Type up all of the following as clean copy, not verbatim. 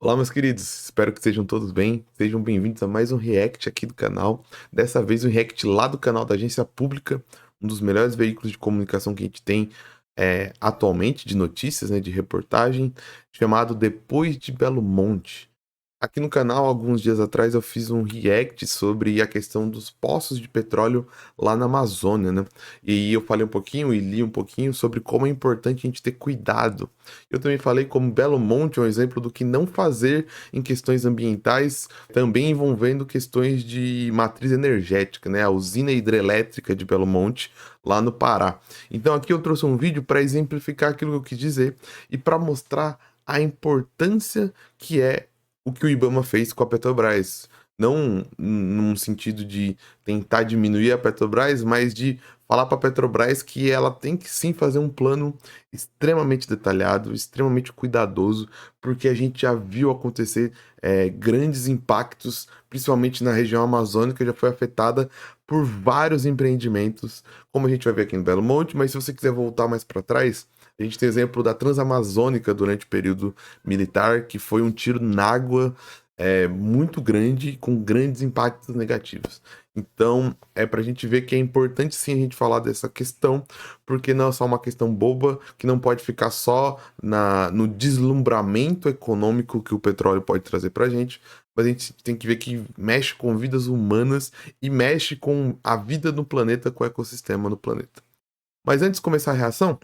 Olá, meus queridos, espero que estejam todos bem. Sejam bem-vindos a mais um react aqui do canal. Dessa vez, um react lá do canal da Agência Pública, um dos melhores veículos de comunicação que a gente tem atualmente, de notícias, né, de reportagem, chamado Depois de Belo Monte. Aqui no canal, alguns dias atrás, eu fiz um react sobre a questão dos poços de petróleo lá na Amazônia, né? E eu falei um pouquinho e li um pouquinho sobre como é importante a gente ter cuidado. Eu também falei como Belo Monte é um exemplo do que não fazer em questões ambientais, também envolvendo questões de matriz energética, né? A usina hidrelétrica de Belo Monte, lá no Pará. Então aqui eu trouxe um vídeo para exemplificar aquilo que eu quis dizer e para mostrar a importância que é o que o IBAMA fez com a Petrobras. Não num sentido de tentar diminuir a Petrobras, mas de falar para a Petrobras que ela tem que sim fazer um plano extremamente detalhado, extremamente cuidadoso, porque a gente já viu acontecer grandes impactos, principalmente na região amazônica, já foi afetada por vários empreendimentos, como a gente vai ver aqui no Belo Monte, mas se você quiser voltar mais para trás, a gente tem exemplo da Transamazônica durante o período militar, que foi um tiro na água muito grande, com grandes impactos negativos. Então, é para a gente ver que é importante sim a gente falar dessa questão, porque não é só uma questão boba, que não pode ficar só no deslumbramento econômico que o petróleo pode trazer para a gente, mas a gente tem que ver que mexe com vidas humanas e mexe com a vida no planeta, com o ecossistema no planeta. Mas antes de começar a reação,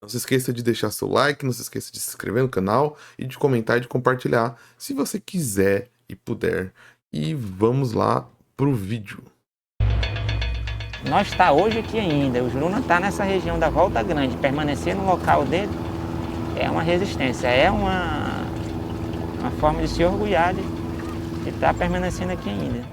não se esqueça de deixar seu like, não se esqueça de se inscrever no canal e de comentar e de compartilhar se você quiser e puder. E vamos lá pro vídeo. Nós está hoje aqui ainda, o Juruna está nessa região da Volta Grande, permanecer no local dele é uma resistência, é uma forma de se orgulhar de estar permanecendo aqui ainda.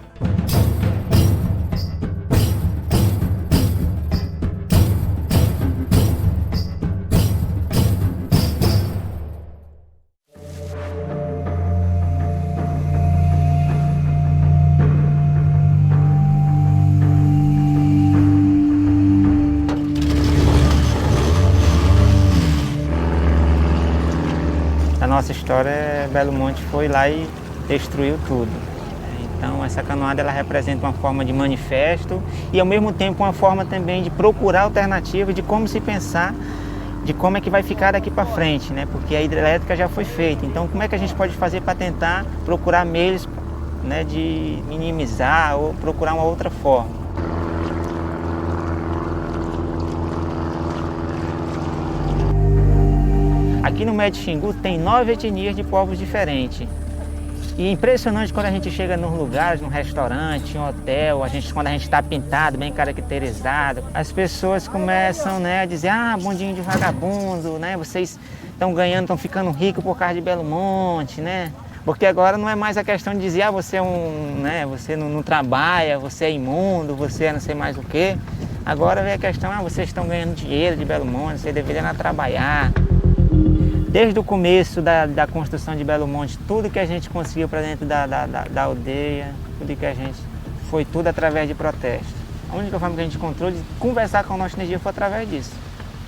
A nossa história, Belo Monte foi lá e destruiu tudo. Então essa canoada ela representa uma forma de manifesto e ao mesmo tempo uma forma também de procurar alternativas de como se pensar, de como é que vai ficar daqui para frente, né? Porque a hidrelétrica já foi feita. Então como é que a gente pode fazer para tentar procurar meios, né, de minimizar ou procurar uma outra forma? Aqui no Médio Xingu tem 9 etnias de povos diferentes. E é impressionante quando a gente chega nos lugares, num restaurante, em um hotel, quando a gente está pintado, bem caracterizado, as pessoas começam, né, a dizer: ah, bondinho de vagabundo, né, vocês estão ganhando, estão ficando ricos por causa de Belo Monte, né? Porque agora não é mais a questão de dizer: ah, você é né, você não trabalha, você é imundo, você é não sei mais o quê. Agora vem a questão: ah, vocês estão ganhando dinheiro de Belo Monte, você deveria trabalhar. Desde o começo da construção de Belo Monte, tudo que a gente conseguiu para dentro da aldeia, tudo que a gente, foi tudo através de protesto. A única forma que a gente encontrou de conversar com a nossa energia foi através disso.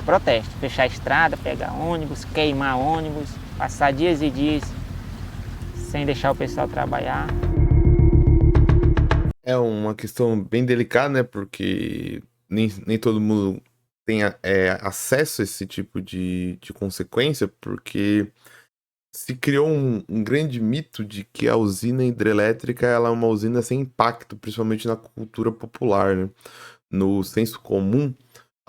Protesto, fechar a estrada, pegar ônibus, queimar ônibus, passar dias e dias sem deixar o pessoal trabalhar. É uma questão bem delicada, né? Porque nem todo mundo tem acesso a esse tipo de consequência, porque se criou um grande mito de que a usina hidrelétrica ela é uma usina sem impacto, principalmente na cultura popular, né? No senso comum,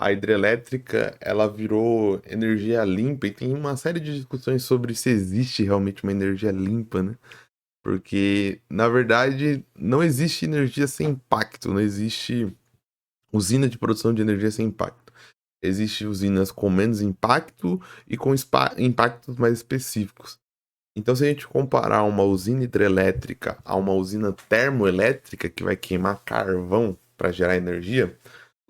a hidrelétrica ela virou energia limpa e tem uma série de discussões sobre se existe realmente uma energia limpa, né? Porque, na verdade, não existe energia sem impacto, não existe usina de produção de energia sem impacto. Existem usinas com menos impacto e com impactos mais específicos. Então, se a gente comparar uma usina hidrelétrica a uma usina termoelétrica que vai queimar carvão para gerar energia,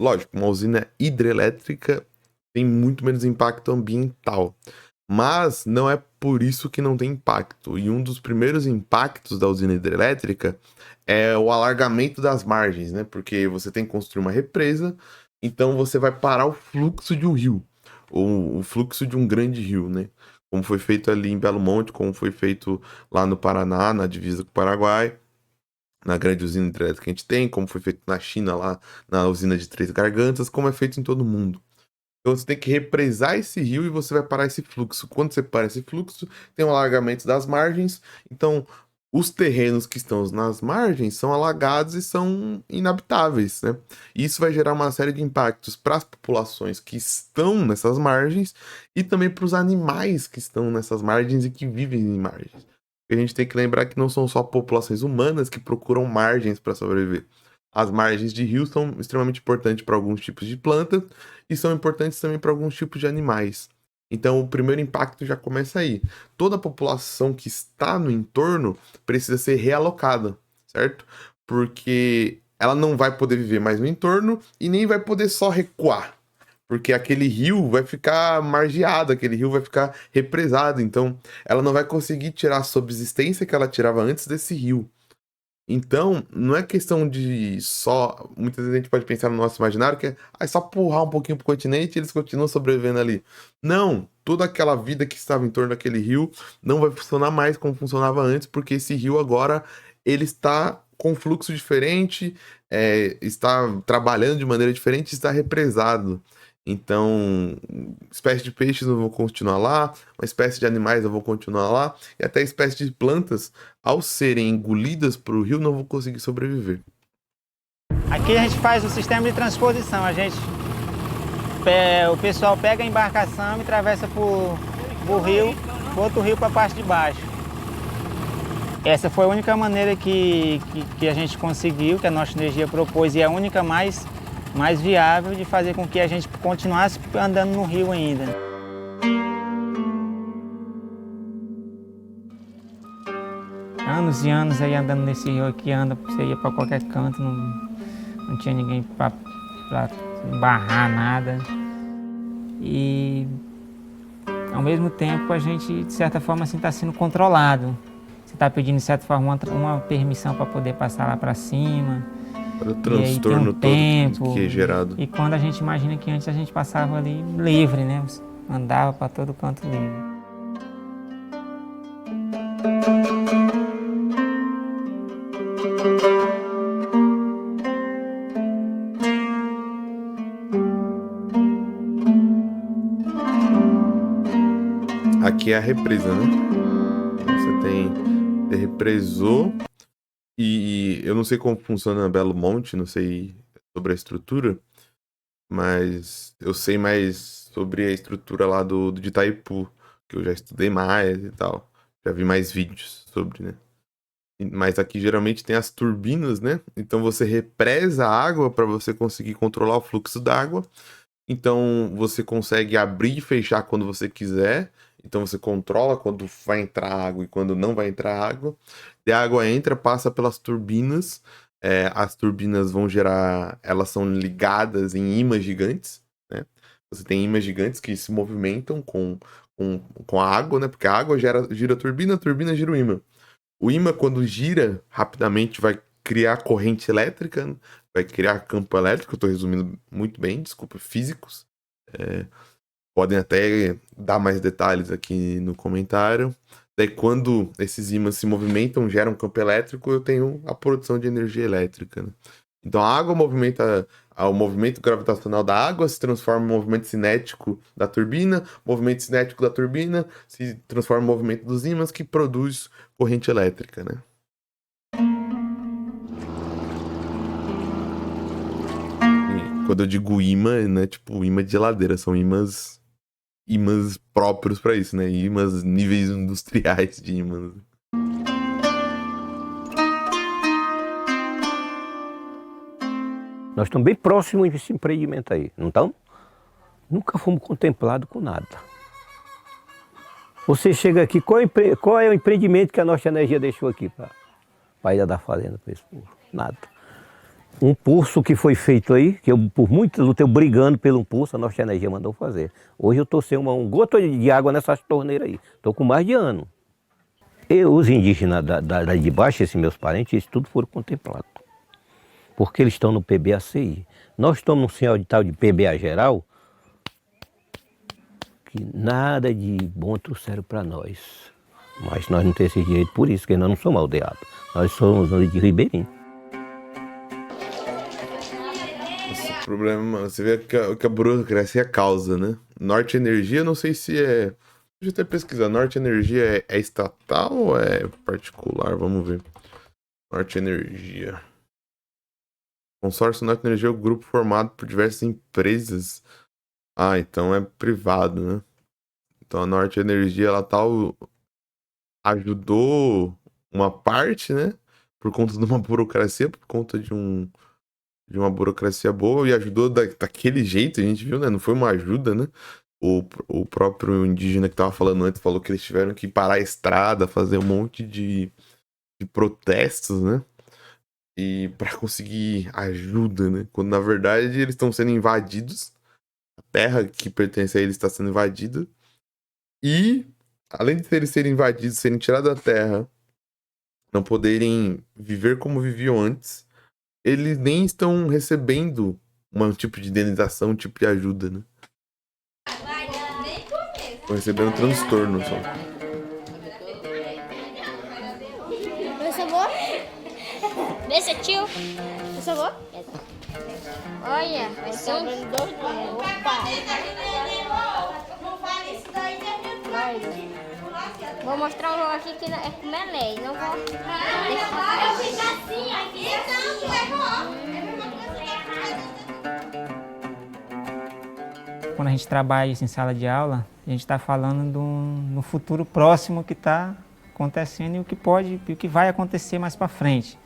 lógico, uma usina hidrelétrica tem muito menos impacto ambiental. Mas não é por isso que não tem impacto. E um dos primeiros impactos da usina hidrelétrica é o alargamento das margens, né? Porque você tem que construir uma represa, então você vai parar o fluxo de um rio, ou o fluxo de um grande rio, né? como foi feito ali em Belo Monte, como foi feito lá no Paraná, na divisa com o Paraguai, na grande usina hidrelétrica que a gente tem, como foi feito na China, lá na usina de Três Gargantas, como é feito em todo mundo. Então você tem que represar esse rio e você vai parar esse fluxo. Quando você para esse fluxo, tem um alagamento das margens. Então, os terrenos que estão nas margens são alagados e são inabitáveis, né? E isso vai gerar uma série de impactos para as populações que estão nessas margens e também para os animais que estão nessas margens e que vivem em margens. A gente tem que lembrar que não são só populações humanas que procuram margens para sobreviver. As margens de rio são extremamente importantes para alguns tipos de plantas e são importantes também para alguns tipos de animais. Então, o primeiro impacto já começa aí. Toda a população que está no entorno precisa ser realocada, certo? Porque ela não vai poder viver mais no entorno e nem vai poder só recuar. Porque aquele rio vai ficar margeado, aquele rio vai ficar represado. Então, ela não vai conseguir tirar a subsistência que ela tirava antes desse rio. Então, não é questão de só. Muitas vezes a gente pode pensar no nosso imaginário que é só empurrar um pouquinho pro continente e eles continuam sobrevivendo ali. Não! Toda aquela vida que estava em torno daquele rio não vai funcionar mais como funcionava antes, porque esse rio agora ele está com fluxo diferente, está trabalhando de maneira diferente, está represado. Então, espécies de peixes não vão continuar lá, uma espécie de animais não vão continuar lá, e até espécies de plantas, ao serem engolidas por o rio, não vão conseguir sobreviver. Aqui a gente faz o sistema de transposição. O pessoal pega a embarcação e atravessa por rio, outro rio para a parte de baixo. Essa foi a única maneira que a gente conseguiu, que a nossa energia propôs, e é a única mais viável de fazer com que a gente continuasse andando no rio ainda. Anos e anos aí andando nesse rio aqui, você ia para qualquer canto, não tinha ninguém para barrar nada. E ao mesmo tempo a gente, de certa forma, assim, está sendo controlado. Você está pedindo, de certa forma, uma permissão para poder passar lá para cima. Para o transtorno todo que é gerado. E quando a gente imagina que antes a gente passava ali livre, né? Andava para todo canto livre. Aqui é a represa, né? Você represou. E eu não sei como funciona Belo Monte, não sei sobre a estrutura, mas eu sei mais sobre a estrutura lá de Itaipu, que eu já estudei mais e tal. Já vi mais vídeos sobre, né? Mas aqui geralmente tem as turbinas, né? Então você represa a água para você conseguir controlar o fluxo d'água. Então você consegue abrir e fechar quando você quiser. Então você controla quando vai entrar água e quando não vai entrar água. E a água entra, passa pelas turbinas. As turbinas vão gerar. Elas são ligadas em ímãs gigantes, né? Você tem ímãs gigantes que se movimentam com a água, né? Porque a água gira a turbina gira o ímã. O ímã, quando gira rapidamente, vai criar corrente elétrica, né? Vai criar campo elétrico. Eu estou resumindo muito bem, desculpa, físicos. Podem até dar mais detalhes aqui no comentário. Daí, quando esses ímãs se movimentam, geram um campo elétrico, eu tenho a produção de energia elétrica, né? Então, a água movimenta, o movimento gravitacional da água se transforma em movimento cinético da turbina, o movimento cinético da turbina se transforma em movimento dos ímãs que produz corrente elétrica, né? E quando eu digo ímã, não é tipo ímã de geladeira, são ímãs próprios para isso, né? Ímãs, níveis industriais de ímãs. Nós estamos bem próximos desse empreendimento aí, não estamos? Nunca fomos contemplados com nada. Você chega aqui, qual é o empreendimento que a nossa energia deixou aqui para a Ilha da Fazenda, para esse povo? Nada. Um pulso que foi feito aí, que eu por muito luta eu brigando pelo pulso, a nossa energia mandou fazer. Hoje eu estou sem um gota de água nessas torneiras aí. Estou com mais de ano. Os indígenas da de baixo, esses meus parentes, eles tudo foram contemplados. Porque eles estão no PBACI. Nós estamos no sinal de tal de PBA geral, que nada de bom trouxeram para nós. Mas nós não temos esse direito por isso, porque nós não somos aldeados. Nós somos de ribeirinho. Esse problema, você vê que a burocracia é a causa, né? Norte Energia, não sei se é. Deixa eu até pesquisar. Norte Energia é estatal ou é particular? Vamos ver. Norte Energia. Consórcio Norte Energia é o grupo formado por diversas empresas. Ah, então é privado, né? Então a Norte Energia, ela ajudou uma parte, né? Por conta de uma burocracia, por conta de uma burocracia boa, e ajudou daquele jeito, a gente viu, né? Não foi uma ajuda, né? O próprio indígena que tava falando antes falou que eles tiveram que parar a estrada, fazer um monte de protestos, né? E para conseguir ajuda, né? Quando na verdade eles estão sendo invadidos, a terra que pertence a eles está sendo invadida, e além de eles serem invadidos, serem tirados da terra, não poderem viver como viviam antes, eles nem estão recebendo um tipo de indenização, um tipo de ajuda, né? Estão recebendo transtorno só. Meu sabor? Desse tio? Meu sabor? Olha, vai ser um... Opa! Vou mostrar um jogo aqui que é com Melé. Não vou... Quando a gente trabalha isso em sala de aula, a gente está falando no futuro próximo que está acontecendo e o que vai acontecer mais para frente.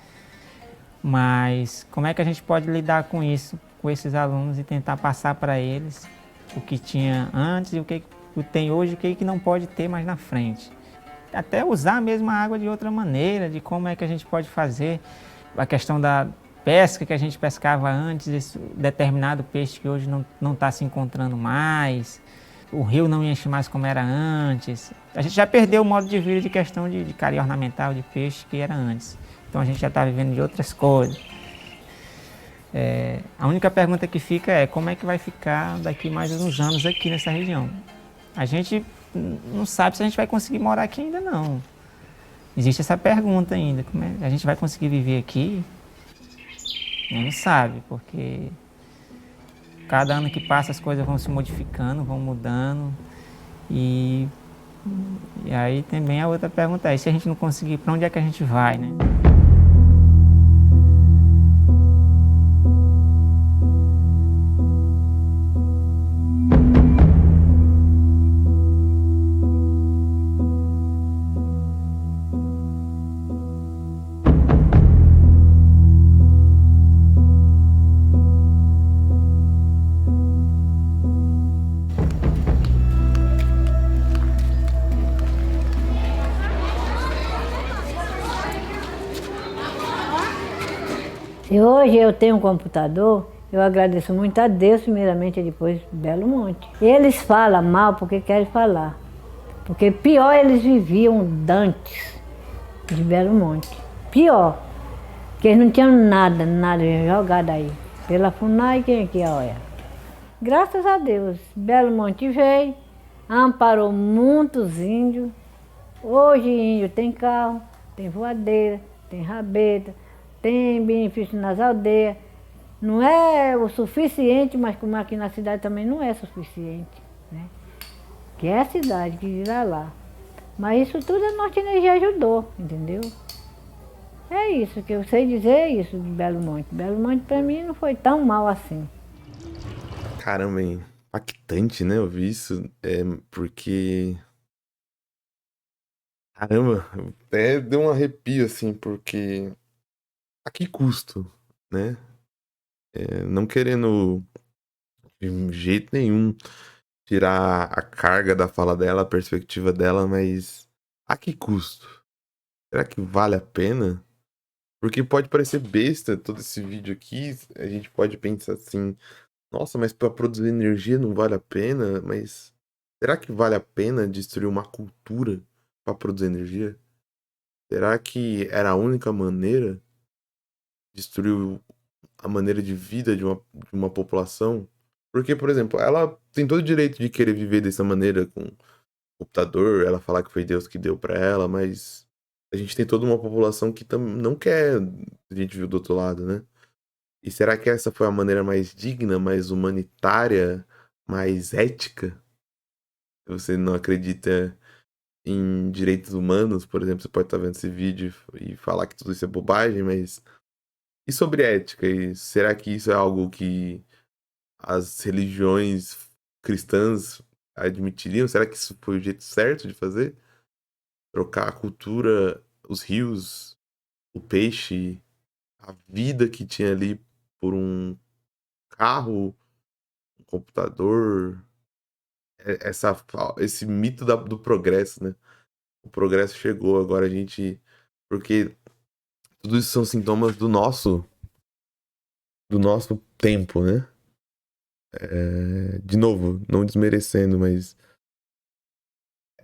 Mas como é que a gente pode lidar com isso, com esses alunos, e tentar passar para eles o que tinha antes e o que tem hoje, o que não pode ter mais na frente. Até usar mesmo a água de outra maneira, de como é que a gente pode fazer a questão da pesca que a gente pescava antes, esse determinado peixe que hoje não está se encontrando mais, o rio não enche mais como era antes. A gente já perdeu o modo de vida de questão de caria ornamental, de peixe que era antes. Então a gente já está vivendo de outras coisas. A única pergunta que fica é como é que vai ficar daqui mais uns anos aqui nessa região. A gente não sabe se a gente vai conseguir morar aqui ainda não. Existe essa pergunta ainda, como é, a gente vai conseguir viver aqui? A gente não sabe, porque cada ano que passa as coisas vão se modificando, vão mudando. E aí também a outra pergunta é, se a gente não conseguir, para onde é que a gente vai, né? Se hoje eu tenho um computador, eu agradeço muito a Deus, primeiramente, e depois Belo Monte. Eles falam mal porque querem falar. Porque pior eles viviam dantes de Belo Monte. Pior. Porque eles não tinham nada jogado aí. Pela FUNAI, quem aqui olha? Graças a Deus, Belo Monte veio, amparou muitos índios. Hoje índio tem carro, tem voadeira, tem rabeta, tem benefício nas aldeias. Não é o suficiente, mas como aqui na cidade também não é suficiente, né? Que é a cidade que irá lá. Mas isso tudo a Norte Energia ajudou, entendeu? É isso que eu sei dizer, é isso de Belo Monte. Belo Monte para mim não foi tão mal assim. Caramba, é impactante, né? Eu vi isso, porque... Caramba, até deu um arrepio, assim, porque... A que custo, né? Não querendo, de jeito nenhum, tirar a carga da fala dela, a perspectiva dela, mas a que custo? Será que vale a pena? Porque pode parecer besta todo esse vídeo aqui, a gente pode pensar assim, nossa, mas para produzir energia não vale a pena, mas será que vale a pena destruir uma cultura para produzir energia? Será que era a única maneira? Destruir a maneira de vida de uma população? Porque, por exemplo, ela tem todo o direito de querer viver dessa maneira com computador, ela falar que foi Deus que deu pra ela, mas a gente tem toda uma população que não quer a gente viu do outro lado, né? E será que essa foi a maneira mais digna, mais humanitária, mais ética? Se você não acredita em direitos humanos, por exemplo, você pode estar vendo esse vídeo e falar que tudo isso é bobagem, mas e sobre ética? E será que isso é algo que as religiões cristãs admitiriam? Será que isso foi o jeito certo de fazer? Trocar a cultura, os rios, o peixe, a vida que tinha ali por um carro, um computador, esse mito do progresso, né? O progresso chegou, agora a gente. Porque tudo isso são sintomas do nosso tempo, né? De novo, não desmerecendo, mas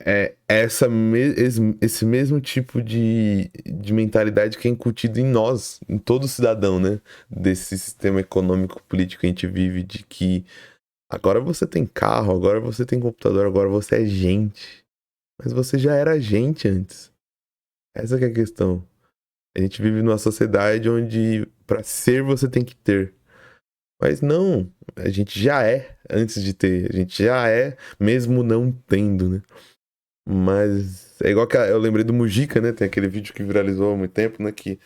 é esse mesmo tipo de mentalidade que é incutido em nós, em todo cidadão, né? Desse sistema econômico político que a gente vive, de que agora você tem carro, agora você tem computador, agora você é gente. Mas você já era gente antes. Essa que é a questão. A gente vive numa sociedade onde para ser você tem que ter. Mas não, a gente já é antes de ter. A gente já é mesmo não tendo, né? Mas é igual que eu lembrei do Mujica, né? Tem aquele vídeo que viralizou há muito tempo, né? Que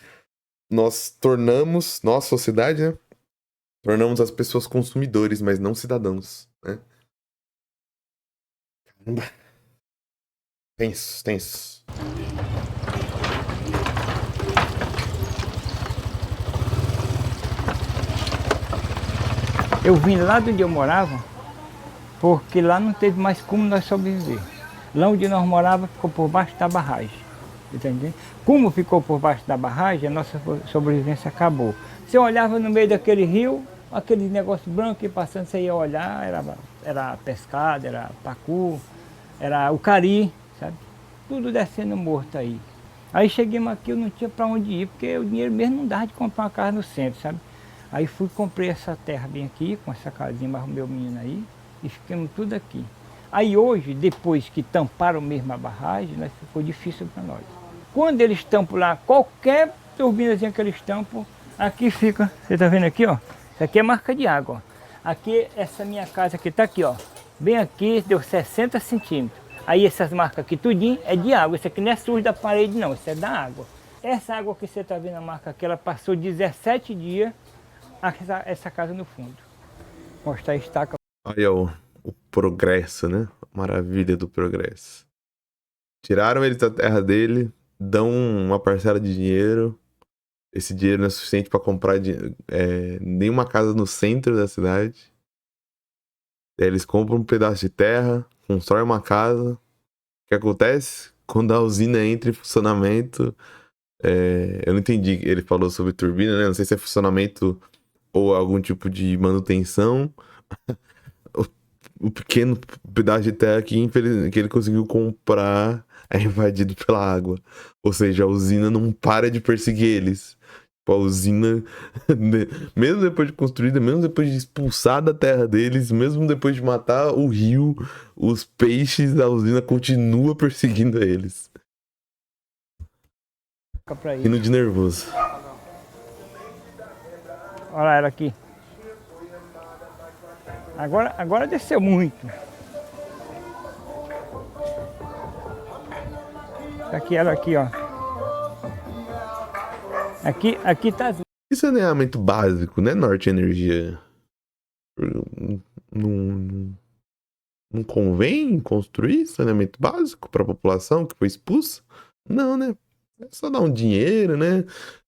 nós, sociedade, né? Tornamos as pessoas consumidores, mas não cidadãos, né? Caramba. Tenso, tenso. Eu vim lá de onde eu morava, porque lá não teve mais como nós sobreviver. Lá onde nós morávamos ficou por baixo da barragem. Entendeu? Como ficou por baixo da barragem, a nossa sobrevivência acabou. Você olhava no meio daquele rio, aquele negócio branco que passando, você ia olhar, era pescado, era pacu, era o cari, sabe? Tudo descendo morto aí. Aí chegamos aqui, eu não tinha para onde ir, porque o dinheiro mesmo não dava de comprar uma casa no centro, sabe? Aí fui, comprei essa terra bem aqui, com essa casinha, mas o meu menino aí, e ficamos tudo aqui. Aí hoje, depois que tamparam mesmo a barragem, né, ficou difícil para nós. Quando eles tampam lá, qualquer turbinazinha que eles tampam, aqui fica, você está vendo aqui, ó? Isso aqui é marca de água, ó. Aqui, essa minha casa que está aqui, ó, bem aqui, deu 60 centímetros. Aí essas marcas aqui, tudinho, é de água. Isso aqui não é sujo da parede, não, isso é da água. Essa água que você está vendo a marca aqui, ela passou 17 dias essa casa no fundo. Mostrar a estaca. Olha o progresso, né? Maravilha do progresso. Tiraram ele da terra dele, dão uma parcela de dinheiro. Esse dinheiro não é suficiente para comprar nenhuma casa no centro da cidade. Daí eles compram um pedaço de terra, constroem uma casa. O que acontece? Quando a usina entra em funcionamento, eu não entendi. Ele falou sobre turbina, né? Não sei se é funcionamento ou algum tipo de manutenção. O pequeno pedaço de terra que ele conseguiu comprar é invadido pela água. Ou seja, a usina não para de perseguir eles. A usina, mesmo depois de construída, mesmo depois de expulsar da terra deles, mesmo depois de matar o rio, os peixes, a usina continua perseguindo eles. Rindo de nervoso. Olha ela aqui. Agora desceu muito. Aqui, ela aqui, ó. Aqui tá... Isso é saneamento básico, né, Norte Energia? Não convém construir saneamento básico para a população que foi expulsa? Não, né? É só dar um dinheiro, né?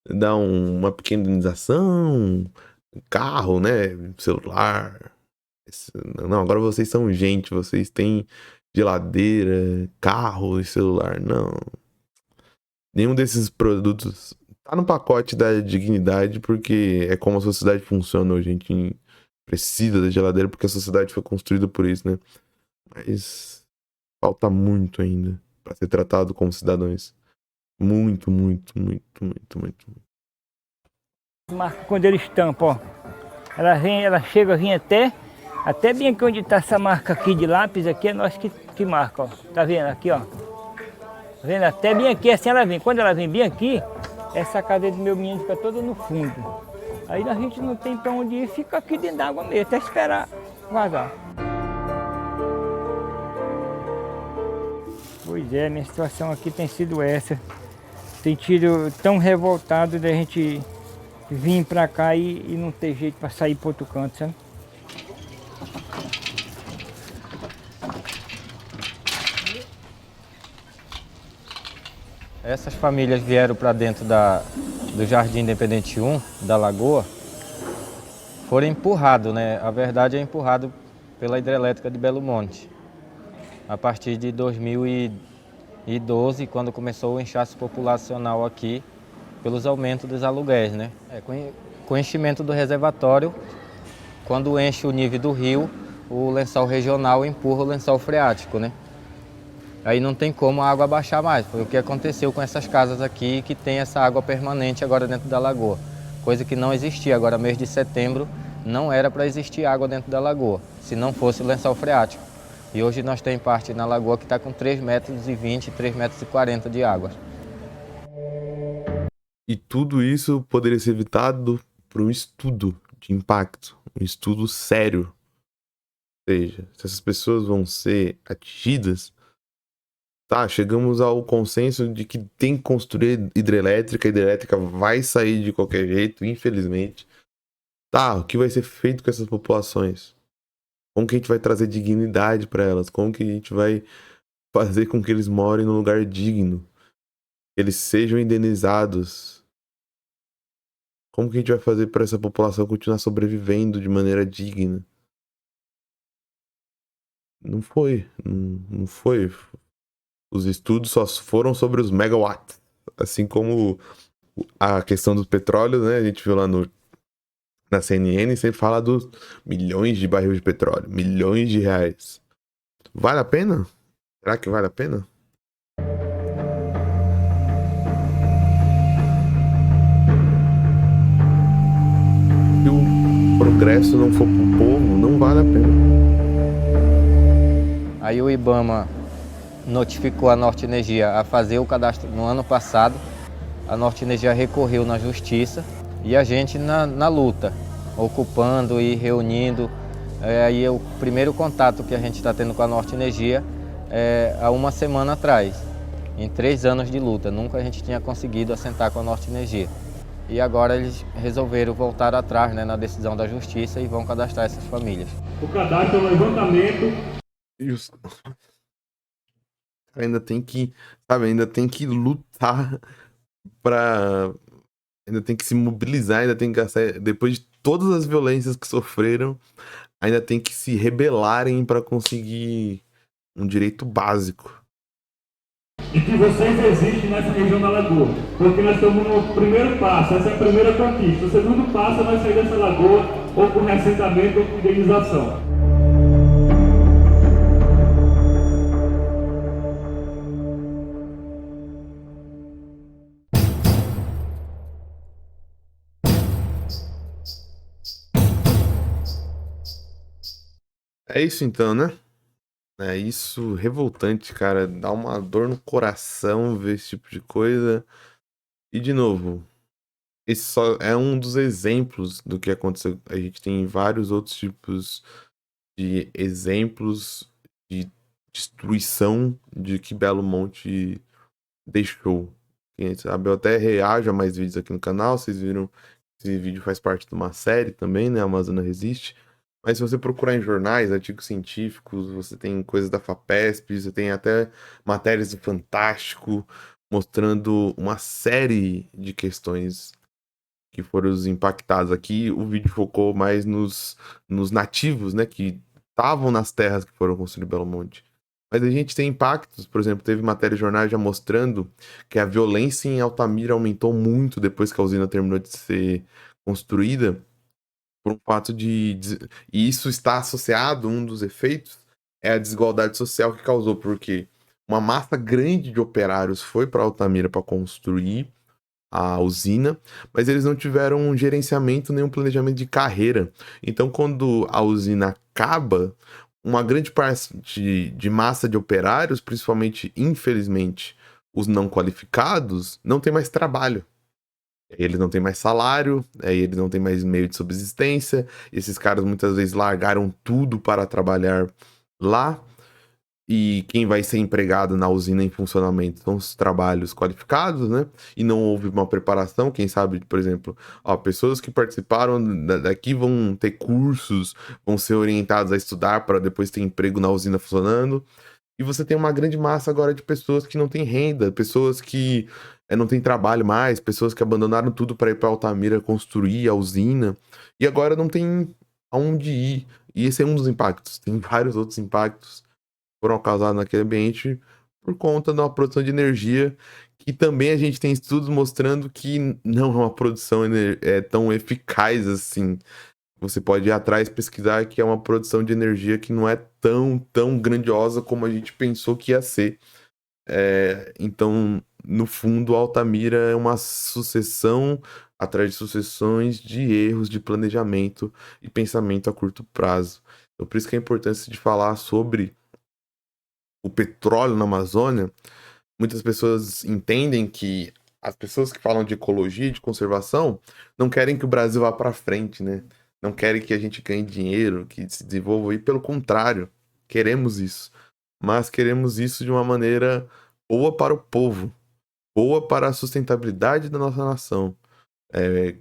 Dar uma pequena indenização, carro, né? Celular. Não, agora vocês são gente, vocês têm geladeira, carro e celular. Não. Nenhum desses produtos tá no pacote da dignidade, porque é como a sociedade funciona hoje. A gente precisa da geladeira porque a sociedade foi construída por isso, né? Mas falta muito ainda para ser tratado como cidadãos. Muito, muito, muito, muito, muito. Quando eles tampam, ó. Ela chega, vem até Até bem aqui onde está essa marca aqui de lápis, aqui é nós que marca, ó. Tá vendo aqui, ó? Tá vendo? Até bem aqui, assim ela vem. Quando ela vem bem aqui, essa cadeia do meu menino fica toda no fundo. Aí a gente não tem para onde ir, fica aqui dentro d'água mesmo, até esperar vazar. Pois é, minha situação aqui tem sido essa. Tem tido tão revoltado da gente vir para cá e não ter jeito para sair para outro canto, sabe? Essas famílias vieram para dentro do Jardim Independente 1, da Lagoa, foram empurrados, né? A verdade é empurrado pela hidrelétrica de Belo Monte. A partir de 2012, quando começou o inchaço populacional aqui, pelos aumentos dos aluguéis, né? Com o enchimento do reservatório, quando enche o nível do rio, o lençol regional empurra o lençol freático, né? Aí não tem como a água baixar mais. Foi o que aconteceu com essas casas aqui, que tem essa água permanente agora dentro da lagoa. Coisa que não existia. Agora, mês de setembro, não era para existir água dentro da lagoa, se não fosse o lençol freático. E hoje nós temos parte na lagoa que está com 3,20 metros, 3,40 metros de água. E tudo isso poderia ser evitado por um estudo de impacto, um estudo sério. Ou seja, se essas pessoas vão ser atingidas, tá, chegamos ao consenso de que tem que construir hidrelétrica, a hidrelétrica vai sair de qualquer jeito, infelizmente. Tá, o que vai ser feito com essas populações? Como que a gente vai trazer dignidade para elas? Como que a gente vai fazer com que eles morem num lugar digno? Que eles sejam indenizados? Como que a gente vai fazer para essa população continuar sobrevivendo de maneira digna? Não foi. Não foi. Os estudos só foram sobre os megawatts. Assim como a questão do petróleo, né? A gente viu lá na CNN, sempre fala dos milhões de barris de petróleo, milhões de reais. Vale a pena? Será que vale a pena? Se o progresso não for pro povo, não vale a pena. Aí o IBAMA notificou a Norte Energia a fazer o cadastro no ano passado. A Norte Energia recorreu na justiça e a gente na luta, ocupando e reunindo. Aí o primeiro contato que a gente está tendo com a Norte Energia é há uma semana atrás, em 3 anos de luta. Nunca a gente tinha conseguido assentar com a Norte Energia. E agora eles resolveram voltar atrás, né, na decisão da justiça e vão cadastrar essas famílias. O cadastro é um levantamento. Ainda tem que, sabe, ainda tem que lutar pra... Ainda tem que se mobilizar, ainda tem que gastar... Depois de todas as violências que sofreram, ainda tem que se rebelarem pra conseguir um direito básico. E que vocês existem nessa região da lagoa. Porque nós estamos no primeiro passo, essa é a primeira conquista. O segundo passo é nós sair dessa lagoa ou com reassentamento ou com indenização. É isso então, né? É isso revoltante, cara. Dá uma dor no coração ver esse tipo de coisa. E de novo, esse só é um dos exemplos do que aconteceu. A gente tem vários outros tipos de exemplos de destruição de que Belo Monte deixou. Quem sabe eu até reajo a mais vídeos aqui no canal. Vocês viram que esse vídeo faz parte de uma série também, né? A Amazônia Resiste. Mas se você procurar em jornais, artigos científicos, você tem coisas da FAPESP, você tem até matérias do Fantástico mostrando uma série de questões que foram impactadas aqui. O vídeo focou mais nos nativos, né, que estavam nas terras que foram construir Belo Monte. Mas a gente tem impactos, por exemplo, teve matéria de jornais já mostrando que a violência em Altamira aumentou muito depois que a usina terminou de ser construída, por um fato e isso está associado, um dos efeitos, é a desigualdade social que causou, porque uma massa grande de operários foi para Altamira para construir, a usina, mas eles não tiveram um gerenciamento nem um planejamento de carreira. Então, quando a usina acaba, uma grande parte de massa de operários, principalmente, infelizmente, os não qualificados, não tem mais trabalho. Eles não têm mais salário, eles não têm mais meio de subsistência. Esses caras muitas vezes largaram tudo para trabalhar lá. E quem vai ser empregado na usina em funcionamento são os trabalhos qualificados, né? E não houve uma preparação. Quem sabe, por exemplo, pessoas que participaram daqui vão ter cursos, vão ser orientados a estudar para depois ter emprego na usina funcionando. E você tem uma grande massa agora de pessoas que não têm renda, pessoas que não têm trabalho mais, pessoas que abandonaram tudo para ir para Altamira construir a usina e agora não tem aonde ir. E esse é um dos impactos. Tem vários outros impactos que foram causados naquele ambiente por conta de uma produção de energia que também a gente tem estudos mostrando que não é uma produção tão eficaz assim. Você pode ir atrás pesquisar que é uma produção de energia que não é tão grandiosa como a gente pensou que ia ser. Então, no fundo, Altamira é uma sucessão atrás de sucessões de erros de planejamento e pensamento a curto prazo. Então, por isso que a importância de falar sobre o petróleo na Amazônia. Muitas pessoas entendem que as pessoas que falam de ecologia e de conservação não querem que o Brasil vá para frente, né? Não querem que a gente ganhe dinheiro, que se desenvolva, e pelo contrário, queremos isso. Mas queremos isso de uma maneira boa para o povo, boa para a sustentabilidade da nossa nação.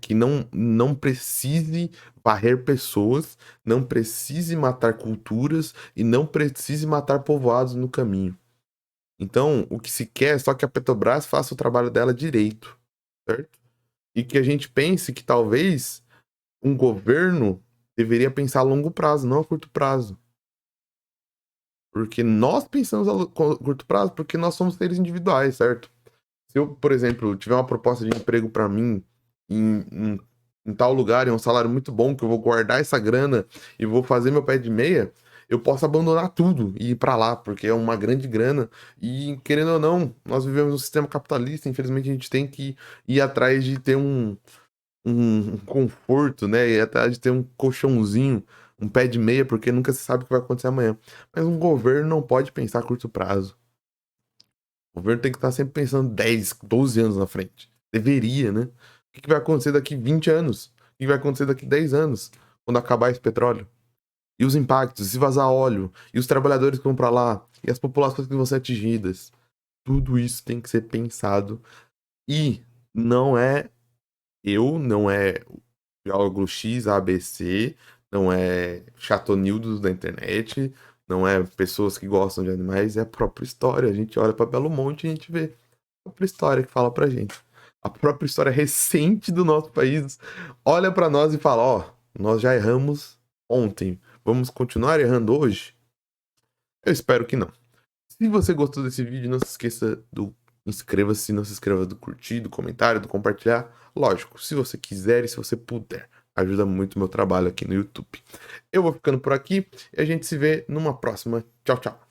Que não precise varrer pessoas, não precise matar culturas e não precise matar povoados no caminho. Então, o que se quer é só que a Petrobras faça o trabalho dela direito, certo? E que a gente pense que talvez um governo deveria pensar a longo prazo, não a curto prazo. Porque nós pensamos a curto prazo porque nós somos seres individuais, certo? Se eu, por exemplo, tiver uma proposta de emprego para mim em tal lugar, em um salário muito bom, que eu vou guardar essa grana e vou fazer meu pé de meia, eu posso abandonar tudo e ir para lá, porque é uma grande grana. E, querendo ou não, nós vivemos um sistema capitalista, infelizmente a gente tem que ir atrás de ter um conforto, né? Ir atrás de ter um colchãozinho, um pé de meia, porque nunca se sabe o que vai acontecer amanhã. Mas um governo não pode pensar a curto prazo. O governo tem que estar sempre pensando 10, 12 anos na frente. Deveria, né? O que vai acontecer daqui 20 anos? O que vai acontecer daqui 10 anos? Quando acabar esse petróleo? E os impactos, se vazar óleo, e os trabalhadores que vão para lá, e as populações que vão ser atingidas. Tudo isso tem que ser pensado. E não é não é biólogo X, ABC, não é chatonildos da internet, não é pessoas que gostam de animais, é a própria história. A gente olha para Belo Monte e a gente vê a própria história que fala pra gente. A própria história recente do nosso país olha para nós e fala, nós já erramos ontem. Vamos continuar errando hoje? Eu espero que não. Se você gostou desse vídeo, não se esqueça do inscreva-se, não se inscreva do curtir, do comentário, do compartilhar. Lógico, se você quiser e se você puder. Ajuda muito o meu trabalho aqui no YouTube. Eu vou ficando por aqui e a gente se vê numa próxima. Tchau, tchau.